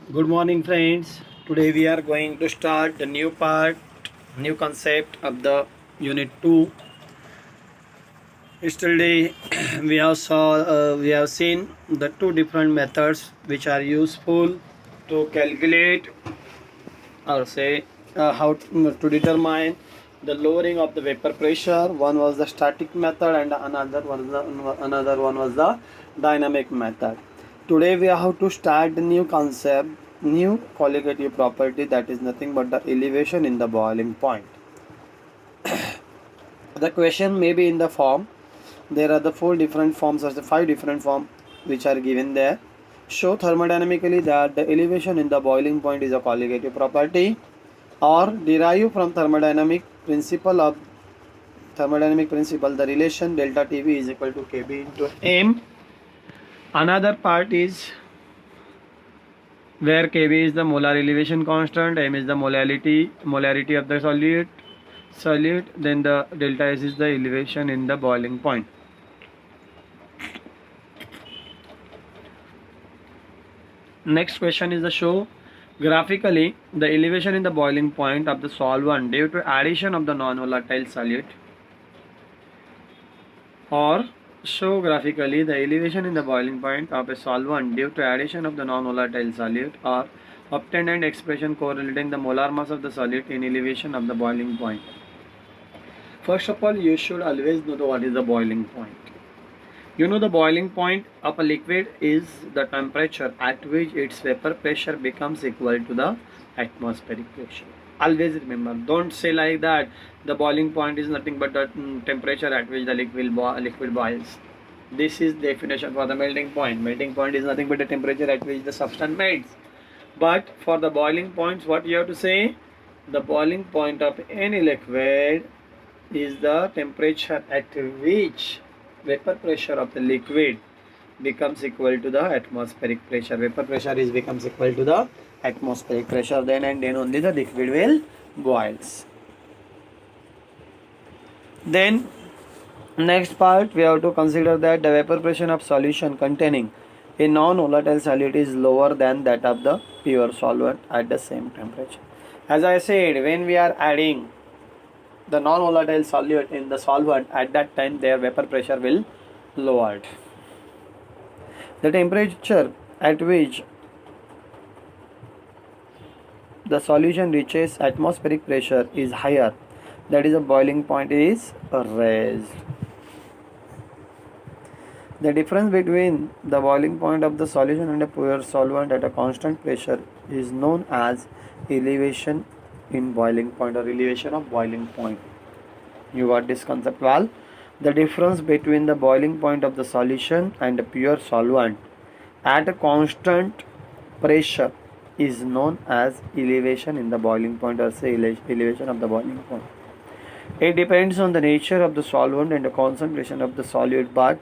Good morning, friends. Today we are going to start the new part, new concept of the Unit 2. Yesterday we have seen the two different methods which are useful to calculate or say to determine the lowering of the vapor pressure. One was the static method and another one was the dynamic method. Today we have to start the new concept, new qualitative property, that is nothing but the elevation in the boiling point. The question may be in the form, there are the four different forms or the five different forms which are given there. Show thermodynamically that the elevation in the boiling point is a qualitative property, or derive from thermodynamic principle the relation delta Tv is equal to Kb into m. Another part is where Kb is the molar elevation constant, m is the molarity of the solute, then the delta S is the elevation in the boiling point. Next question is the show graphically the elevation in the boiling point of the solvent due to addition of the non-volatile solute, or show graphically the elevation in the boiling point of a solvent due to addition of the non-volatile solute, or obtain an expression correlating the molar mass of the solute in elevation of the boiling point. First of all, you should always know what is the boiling point. You know the boiling point of a liquid is the temperature at which its vapor pressure becomes equal to the atmospheric pressure. Always remember, don't say like that the boiling point is nothing but the temperature at which the liquid boils. This is definition for the melting point. Melting point is nothing but the temperature at which the substance melts. But for the boiling points, what you have to say? The boiling point of any liquid is the temperature at which vapor pressure of the liquid becomes equal to the atmospheric pressure. Vapor pressure becomes equal to the atmospheric pressure, then and then only the liquid will boils. Then next part we have to consider that the vapor pressure of solution containing a non-volatile solute is lower than that of the pure solvent at the same temperature. As I said, when we are adding the non-volatile solute in the solvent, at that time their vapor pressure will lowered. The temperature at which the solution reaches atmospheric pressure is higher, that is the boiling point is raised. The difference between the boiling point of the solution and a pure solvent at a constant pressure is known as elevation in boiling point or elevation of boiling point. You got this concept well? The difference between the boiling point of the solution and a pure solvent at a constant pressure is known as elevation in the boiling point, or say elevation of the boiling point. It depends on the nature of the solvent and the concentration of the solute, but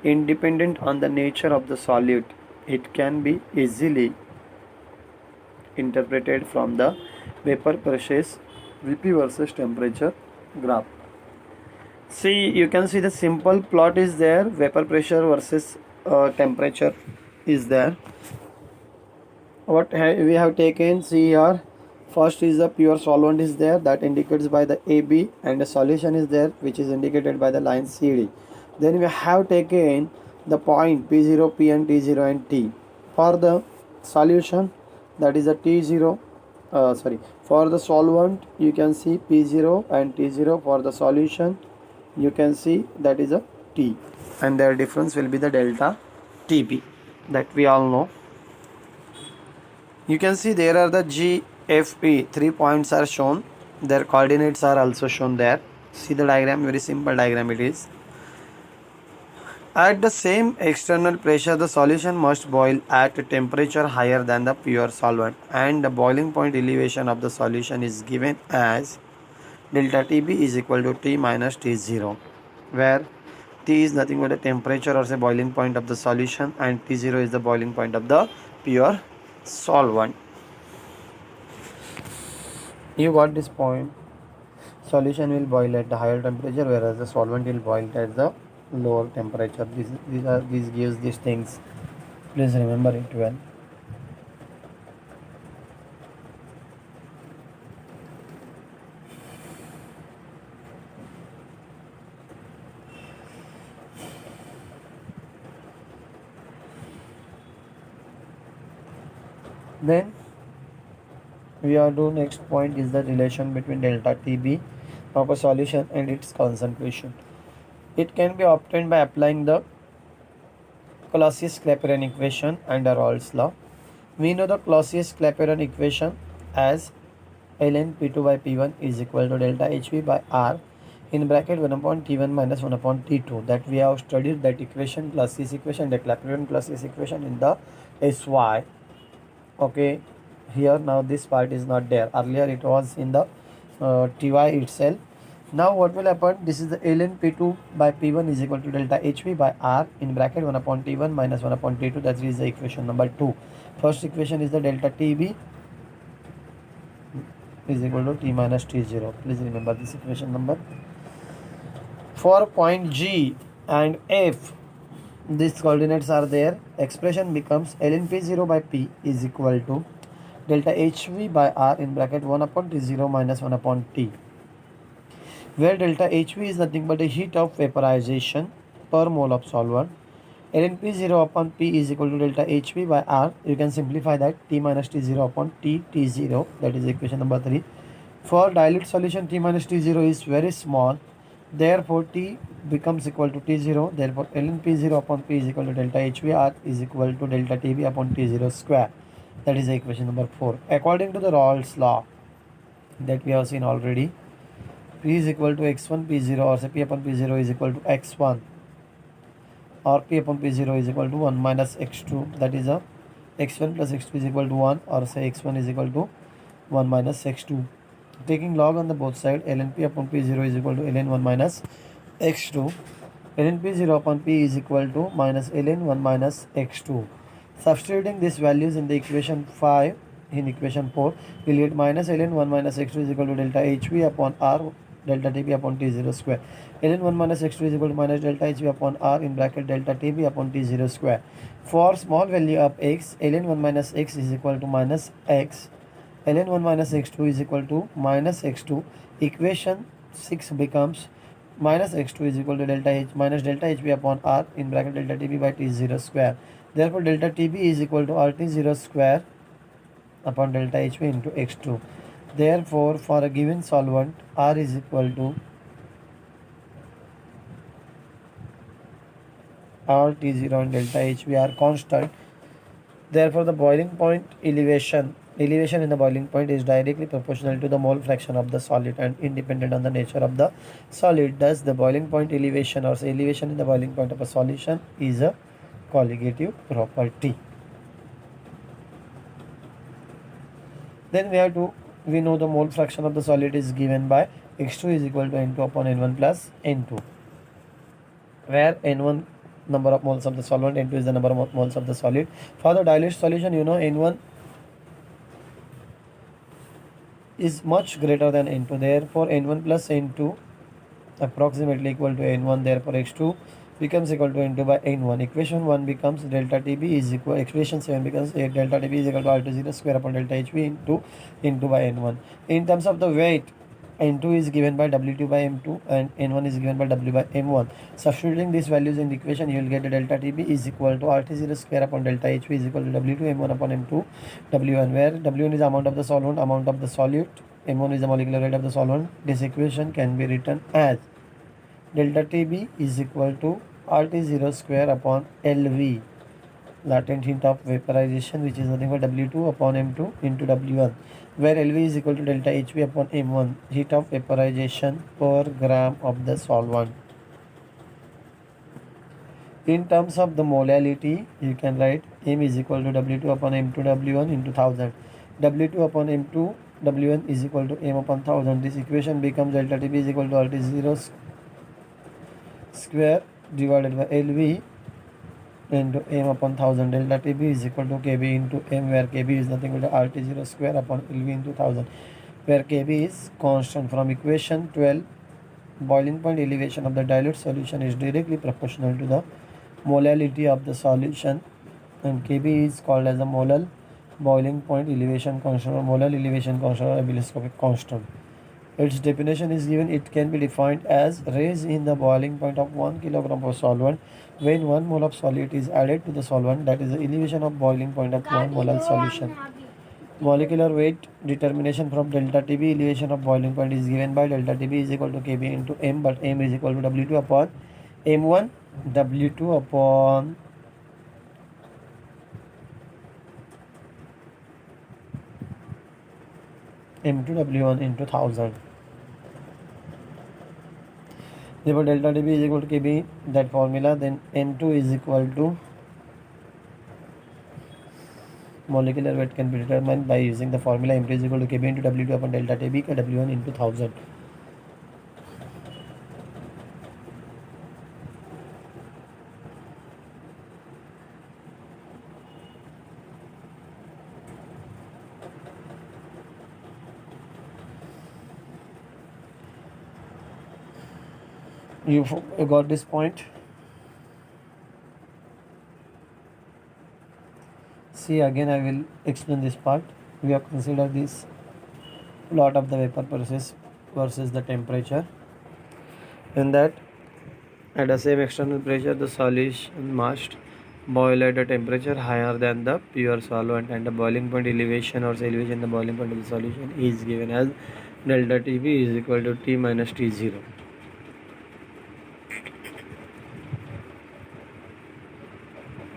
independent on the nature of the solute, it can be easily interpreted from the vapor pressure Vp versus temperature graph. See, you can see the simple plot is there, vapor pressure versus temperature is there. What we have taken, see here, first is the pure solvent is there, that indicates by the AB, and the solution is there which is indicated by the line CD. Then we have taken the point P0, P and T0 and T. For the solution, that is a T0, for the solvent you can see P0 and T0. For the solution you can see that is a T, and their difference will be the delta TP, that we all know. You can see there are the GFP, 3 points are shown, their coordinates are also shown there. See the diagram, very simple diagram it is. At the same external pressure, the solution must boil at a temperature higher than the pure solvent, and the boiling point elevation of the solution is given as delta Tb is equal to T minus T0, where T is nothing but the temperature or say boiling point of the solution, and T0 is the boiling point of the pure solvent. You got this point. Solution will boil at the higher temperature, whereas the solvent will boil at the lower temperature. This gives these things. Please remember it well. Then we are to next point is the relation between delta TB of a solution and its concentration. It can be obtained by applying the Clausius-Clapeyron equation under Raoult's law. We know the Clausius-Clapeyron equation as ln P2 by P1 is equal to delta HV by R in bracket 1 upon T1 minus 1 upon T2. That we have studied that equation, Clausius equation, the Clapeyron Clausius equation in the SY. Okay, here now this part is not there. Earlier it was in the TY itself. Now what will happen? This is the ln P2 by P1 is equal to delta HV by R in bracket 1 upon T1 minus 1 upon T2. That is the equation number 2. First equation is the delta TB is equal to T minus T0. Please remember this equation number. For point G and F, these coordinates are there. Expression becomes ln P0 by P is equal to delta HV by R in bracket 1 upon T0 minus 1 upon T, where delta HV is nothing but the heat of vaporization per mole of solvent. ln P0 upon P is equal to delta HV by R. You can simplify that, T minus T0 upon T0. That is equation number 3. For dilute solution, T minus T0 is very small. Therefore, T becomes equal to T0. Therefore, ln P0 upon P is equal to delta HV R is equal to delta TB upon T0 square. That is equation number 4. According to the Raoult's law that we have seen already, P is equal to x1 P0, or say P upon P0 is equal to x1, or P upon P0 is equal to 1 minus x2. That is a x1 plus x2 is equal to 1, or say x1 is equal to 1 minus x2. Taking log on the both side, ln P upon P0 is equal to ln 1 minus x2. ln P0 upon P is equal to minus ln 1 minus x2. Substituting these values in the equation 5, in equation 4, we'll get minus ln 1 minus x2 is equal to delta HV upon R delta TB upon T0 square. ln 1 minus x2 is equal to minus delta HV upon R in bracket delta TB upon T0 square. For small value of x, ln 1 minus x is equal to minus x. ln 1 minus x2 is equal to minus x2. Equation 6 becomes minus x2 is equal to delta H minus delta HV upon R in bracket delta TB by T0 square. Therefore, delta TB is equal to RT0 square upon delta HV into x2. Therefore, for a given solvent, R is equal to RT0 and delta HV are constant. Therefore, the boiling point elevation in the boiling point is directly proportional to the mole fraction of the solid and independent on the nature of the solid. Thus, the boiling point elevation, or say elevation in the boiling point of a solution, is a colligative property. Then we know the mole fraction of the solid is given by x2 is equal to n2 upon n1 plus n2, where n1 number of moles of the solvent, n2 is the number of moles of the solid. For the dilute solution, you know n1 is much greater than n2. Therefore, n1 plus n2 approximately equal to n1. Therefore, x2 becomes equal to n2 by n1. Equation 1 becomes delta TB is equal, equation 7 becomes delta TB is equal to R20 square upon delta HV into n2 by n1. In terms of the weight, n2 is given by W2 by m2 and n1 is given by W by m1. Substituting these values in the equation, you will get the delta TB is equal to RT0 square upon delta HV is equal to W2 m1 upon m2 W1, where W1 is the amount of the solvent, amount of the solute, m1 is the molecular weight of the solvent. This equation can be written as delta TB is equal to RT0 square upon LV, latent heat of vaporization, which is nothing but W2 upon M2 into W1, where LV is equal to delta HV upon M1, heat of vaporization per gram of the solvent. In terms of the molality, you can write M is equal to W2 upon M2 W1 into 1000. W2 upon M2 W1 is equal to M upon 1000. This equation becomes delta TB is equal to RT0 square divided by LV into M upon 1000. Delta TB is equal to KB into M, where KB is nothing but RT0 square upon LV into 1000, where KB is constant. From equation 12, boiling point elevation of the dilute solution is directly proportional to the molality of the solution, and KB is called as a molar boiling point elevation constant, or molar elevation constant, or abeloscopic constant. Its definition is given. It can be defined as raise in the boiling point of 1 kilogram of solvent when 1 mole of solute is added to the solvent. That is the elevation of boiling point of 1 molar solution. Molecular weight determination from delta TB elevation of boiling point is given by delta TB is equal to Kb into m, but m is equal to W2 upon m1, W2 upon m2, W1 into 1000. Therefore delta TB is equal to Kb, that formula. Then m2 is equal to molecular weight can be determined by using the formula m2 is equal to Kb into W2 upon delta TB का W1 into 1000. You got this point? See, again I will explain this part. We have considered this lot of the vapor process versus the temperature. In that, at the same external pressure, the solution must boil at a temperature higher than the pure solvent, and the boiling point elevation or elevation the boiling point of the solution is given as delta TB is equal to T minus T0.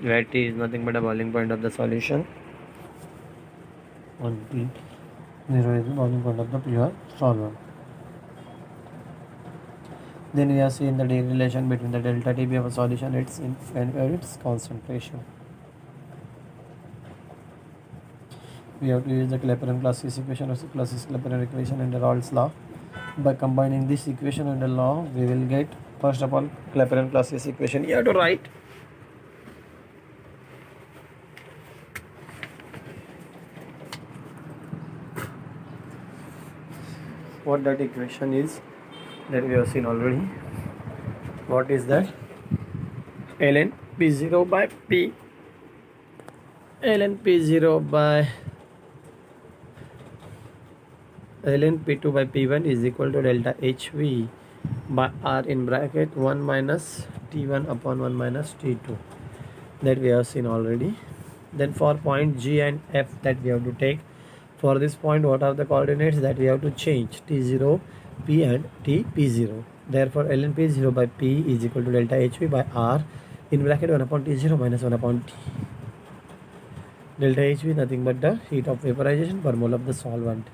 Where T is nothing but a boiling point of the solution, and T0 is the boiling point of the pure solvent. Then we have seen the relation between the delta TB of a solution and its concentration. We have to use the Clapeyron-Clausius equation or Clausius-Clapeyron equation and the Raoult's law. By combining this equation and the law, we will get, first of all, Clapeyron-Clausius equation. You have to write. What that equation is, that we have seen already. What is that? ln P0 by P. ln P0 by ln P2 by P1 is equal to delta HV by R in bracket 1 minus T1 upon 1 minus T2. That we have seen already. Then for point G and F that we have to take. For this point, what are the coordinates that we have to change? T0, P and T, P0. Therefore, ln P0 by P is equal to delta HV by R in bracket 1 upon T0 minus 1 upon T. Delta HV nothing but the heat of vaporization per mole of the solvent.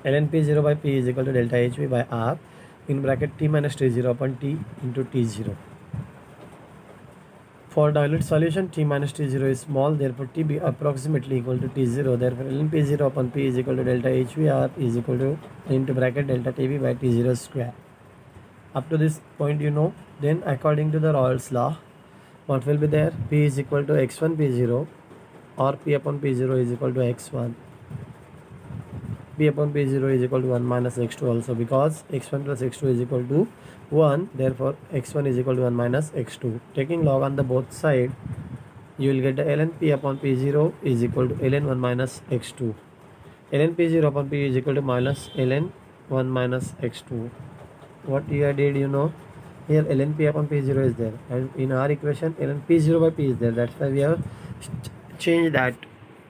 ln P0 by P is equal to delta HV by R in bracket T minus T0 upon T into T0. For dilute solution, T minus T0 is small, therefore T be approximately equal to T0. Therefore, ln P0 upon P is equal to delta HVR is equal to into bracket delta TB by T0 square. Up to this point, you know. Then, according to the Raoult's law, what will be there? P is equal to x1 P0 or P upon P0 is equal to x1. P upon P0 is equal to 1 minus x2 also, because x1 plus x2 is equal to 1, therefore x1 is equal to 1 minus x2. Taking log on the both side, you will get the ln P upon P0 is equal to ln 1 minus x2. ln P0 upon P is equal to minus ln 1 minus x2. What you did, you know, here ln P upon P0 is there, and in our equation ln P0 by P is there. That's why we have changed that.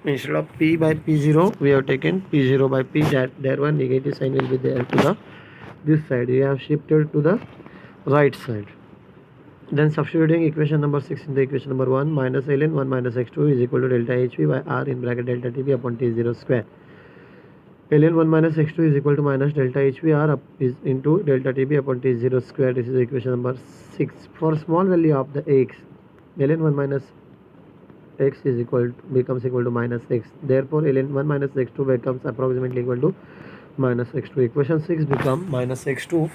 Instead of P by P0, we have taken P0 by P. That there one negative sign will be there to the this side. We have shifted to the right side. Then substituting equation number 6 in the equation number 1, minus ln 1 minus x2 is equal to delta HV by R in bracket delta TB upon T0 square. ln 1 minus x2 is equal to minus delta HV R up is into delta TB upon T0 square. This is equation number 6. For small value of the x, ln 1 minus x is becomes equal to minus x. Therefore, ln 1 minus x2 becomes approximately equal to minus x2. Equation 6 become minus x2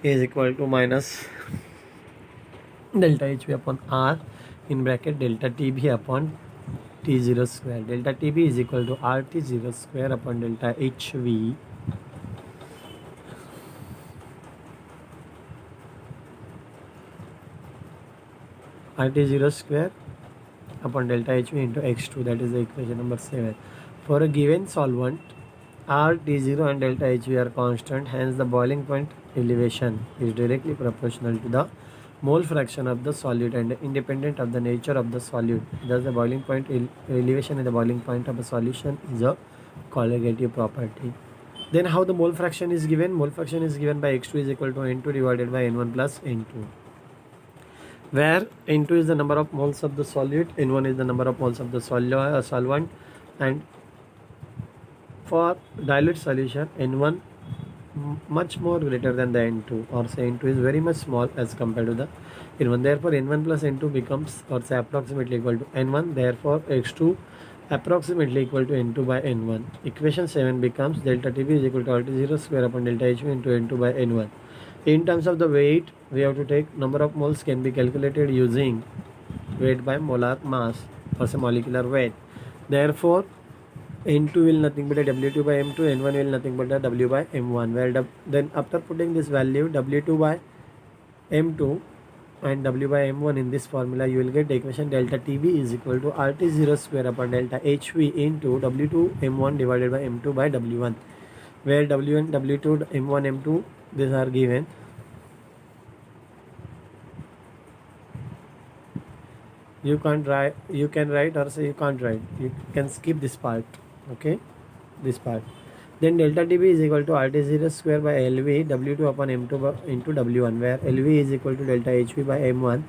is equal to minus delta HV upon R in bracket delta TB upon T0 square. Delta TB is equal to RT0 square upon delta HV RT0 square upon delta HV into x2. That is the equation number 7. For a given solvent, R, T0 and delta HV are constant, hence the boiling point elevation is directly proportional to the mole fraction of the solute and independent of the nature of the solute. Thus, the boiling point elevation in the boiling point of a solution is a colligative property. Then how the mole fraction is given? Mole fraction is given by x2 is equal to n2 divided by n1 plus n2, where n2 is the number of moles of the solute, n1 is the number of moles of the solvent, and for dilute solution n1 much more greater than the n2, or say n2 is very much small as compared to the n1. Therefore n1 plus n2 becomes, or say, approximately equal to n1. Therefore x2 approximately equal to n2 by n1. Equation 7 becomes delta Tb is equal to RT0 square upon delta Hv into n2 by n1. In terms of the weight, we have to take number of moles can be calculated using weight by molar mass, or say molecular weight. Therefore n2 will nothing but a W2 by m2, n1 will nothing but a W by m1, where then after putting this value W2 by m2 and W by m1 in this formula, you will get the equation delta Tb is equal to RT0 square upon delta Hv into W2 m1 divided by m2 by W1, where W1, W2, m1, m2 these are given. You can write, or say you can't write, you can skip this part, okay, this part. Then delta Tb is equal to RT0 square by Lv W2 upon m2 into W1, where Lv is equal to delta Hv by m1,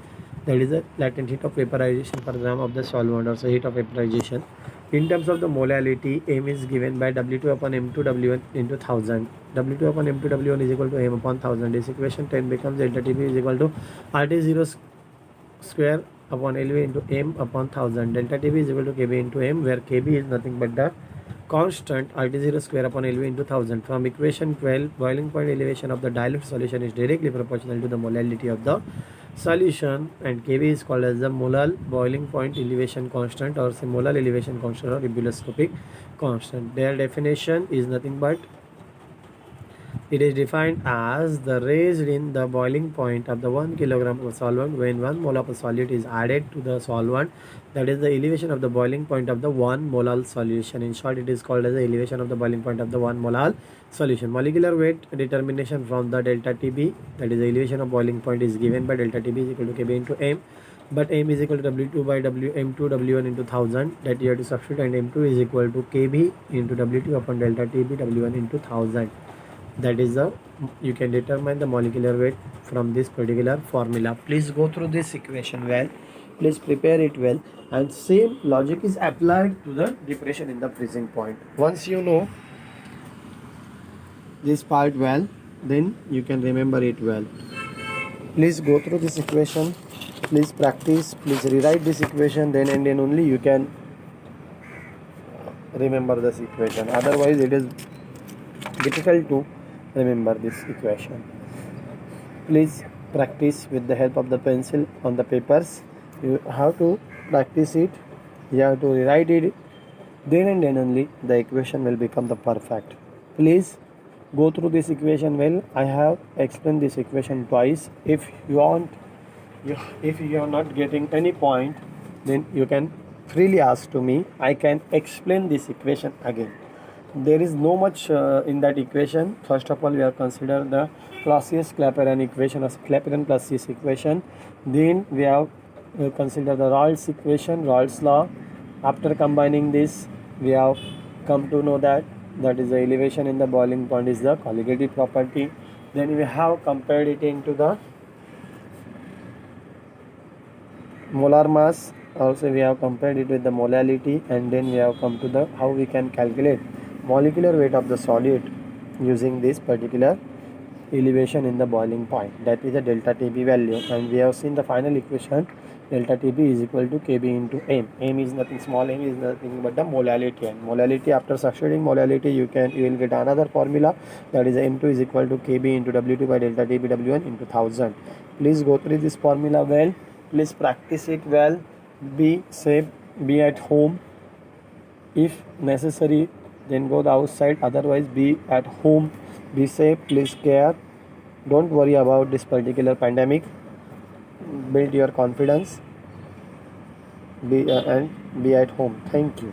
that is the latent heat of vaporization per gram of the solvent, or say heat of vaporization. In terms of the molality, m is given by W2 upon m2 W1 into 1000. W2 upon m2 W1 is equal to m upon 1000. This equation 10 becomes delta Tb is equal to RT0 square upon Lv into m upon 1000. Delta Tb is equal to Kb into m, where Kb is nothing but the constant RT0 square upon Lv into 1000. From equation 12, boiling point elevation of the dilute solution is directly proportional to the molality of the solution, and Kb is called as the molar boiling point elevation constant, or say molar elevation constant, or ebullioscopic constant. Their definition is nothing but, it is defined as the raised in the boiling point of the 1 kilogram of solvent when 1 mole of a solute is added to the solvent, that is the elevation of the boiling point of the 1 molar solution. In short, it is called as the elevation of the boiling point of the 1 molar solution. Molecular weight determination from the delta Tb, that is the elevation of boiling point, is given by delta Tb is equal to Kb into m, but m is equal to W2 by m2 W1 into 1000, that you have to substitute, and m2 is equal to Kb into W2 upon delta Tb W1 into 1000. That is the, you can determine the molecular weight from this particular formula. Please go through this equation well, please prepare it well, and same logic is applied to the depression in the freezing point. Once you know this part well, then you can remember it well. Please go through this equation, please practice, please rewrite this equation, then and then only you can remember this equation. Otherwise it is difficult to remember this equation. Please practice with the help of the pencil on the papers. You have to practice it, you have to rewrite it, then and then only the equation will become the perfect. Please go through this equation well. I have explained this equation twice. If you want, if you are not getting any point, then you can freely ask to me. I can explain this equation again. There is no much in that equation. First of all, we have considered the Clausius-Clapeyron equation, or Clapeyron-Clausius equation. Then we have considered the Raoult's equation, Raoult's law. After combining this, we have come to know that is the elevation in the boiling point is the colligative property. Then we have compared it into the molar mass. Also we have compared it with the molality, and then we have come to the how we can calculate molecular weight of the solid using this particular elevation in the boiling point, that is the delta Tb value. And we have seen the final equation, delta Tb is equal to Kb into m. M is nothing, small m is nothing but the molality, and molality, after substituting molality, you will get another formula, that is m2 is equal to Kb into W2 by delta Tb W1 into 1000. Please go through this formula well, please practice it well, be safe, be at home. If necessary, then go the outside, otherwise be at home, be safe, please care, don't worry about this particular pandemic, build your confidence, and be at home. Thank you.